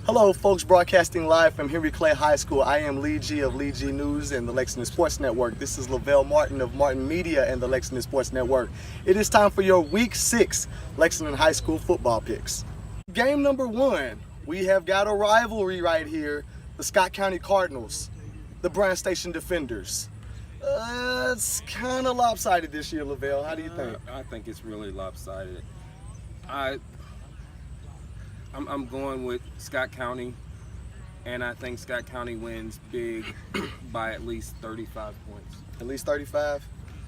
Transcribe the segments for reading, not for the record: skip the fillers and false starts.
Hello folks, broadcasting live from Henry Clay High School. I am Lee G of Lee G News and the Lexington Sports Network. This is Lavelle Martin of Martin Media and the Lexington Sports Network. It is time for your Week 6 Lexington High School football picks. Game number 1, we have got a rivalry right here. The Scott County Cardinals, the Bryan Station Defenders. It's kind of lopsided this year, Lavelle. How do you think? I think it's really lopsided. I'm going with Scott County, and I think Scott County wins big by at least 35 points. At least 35?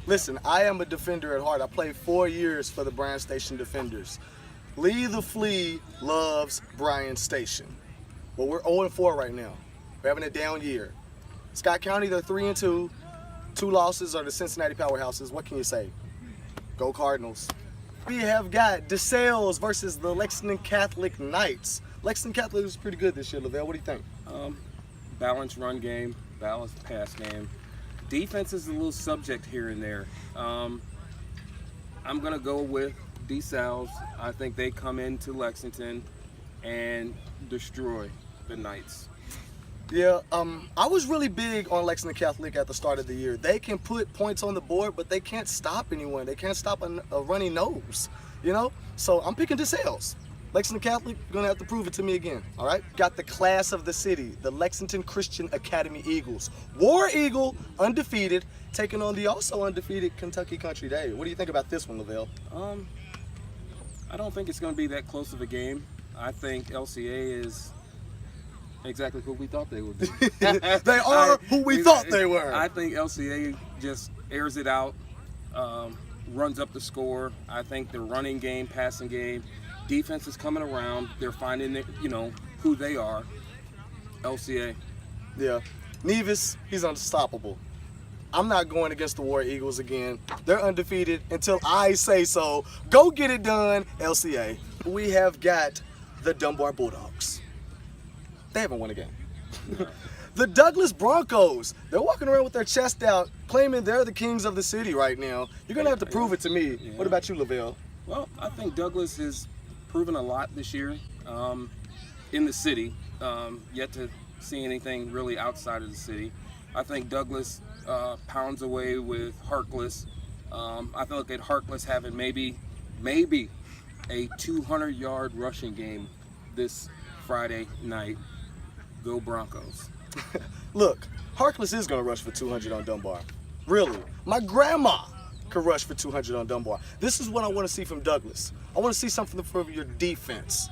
Listen, I am a defender at heart. I played 4 years for the Bryan Station Defenders. Lee the Flea loves Bryan Station. Well, we're 0-4 right now. We're having a down year. Scott County, they're 3-2. 2 losses are the Cincinnati Powerhouses. What can you say? Go Cardinals. We have got DeSales versus the Lexington Catholic Knights. Lexington Catholic was pretty good this year, Lavelle. What do you think? Balanced run game, balanced pass game. Defense is a little subject here and there. I'm going to go with DeSales. I think they come into Lexington and destroy the Knights. Yeah, I was really big on Lexington Catholic at the start of the year. They can put points on the board, but they can't stop anyone. They can't stop a runny nose, you know? So I'm picking DeSales. Lexington Catholic, gonna have to prove it to me again, all right? Got the class of the city, the Lexington Christian Academy Eagles. War Eagle, undefeated, taking on the also undefeated Kentucky Country Day. What do you think about this one, Lavelle? I don't think it's gonna be that close of a game. I think LCA is exactly who we thought they would be. They are who we thought they were. I think LCA just airs it out, runs up the score. I think the running game, passing game, defense is coming around. They're finding it, who they are. LCA. Yeah. Nevis, he's unstoppable. I'm not going against the War Eagles again. They're undefeated until I say so. Go get it done, LCA. We have got the Dunbar Bulldogs. They haven't won a game. No. The Douglas Broncos, they're walking around with their chest out, claiming they're the kings of the city right now. You're going to have to prove it to me. Yeah. What about you, Lavelle? Well, I think Douglas has proven a lot this year in the city, yet to see anything really outside of the city. I think Douglas pounds away with Harkless. I look at Harkless having maybe a 200-yard rushing game this Friday night. Go Broncos. Look, Harkless is going to rush for 200 on Dunbar. Really. My grandma could rush for 200 on Dunbar. This is what I want to see from Douglas. I want to see something from your defense.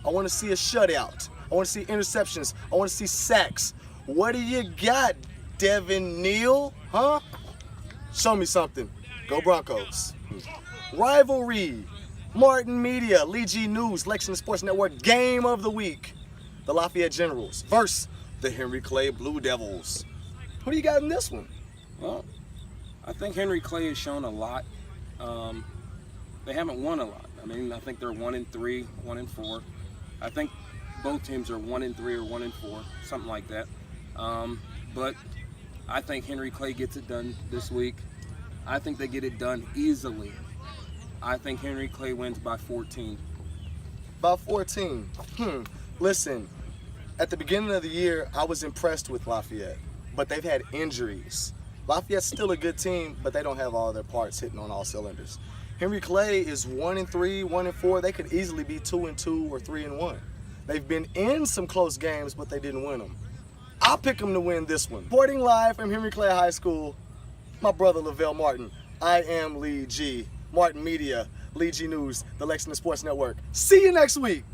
I want to see a shutout. I want to see interceptions. I want to see sacks. What do you got, Devin Neal? Huh? Show me something. Go Broncos. Rivalry. Martin Media, Lee G News, Lexington Sports Network, Game of the Week. The Lafayette Generals versus the Henry Clay Blue Devils. Who do you got in this one? Well, I think Henry Clay has shown a lot. They haven't won a lot. I think they're 1-3, 1-4. I think both teams are 1-3 or 1-4, something like that. But I think Henry Clay gets it done this week. I think they get it done easily. I think Henry Clay wins by 14. By 14. Listen, at the beginning of the year, I was impressed with Lafayette, but they've had injuries. Lafayette's still a good team, but they don't have all their parts hitting on all cylinders. Henry Clay is 1-3, 1-4. They could easily be 2-2 or 3-1. They've been in some close games, but they didn't win them. I'll pick them to win this one. Reporting live from Henry Clay High School, my brother Lavelle Martin. I am Lee G. Martin Media, Lee G News, the Lexington Sports Network. See you next week.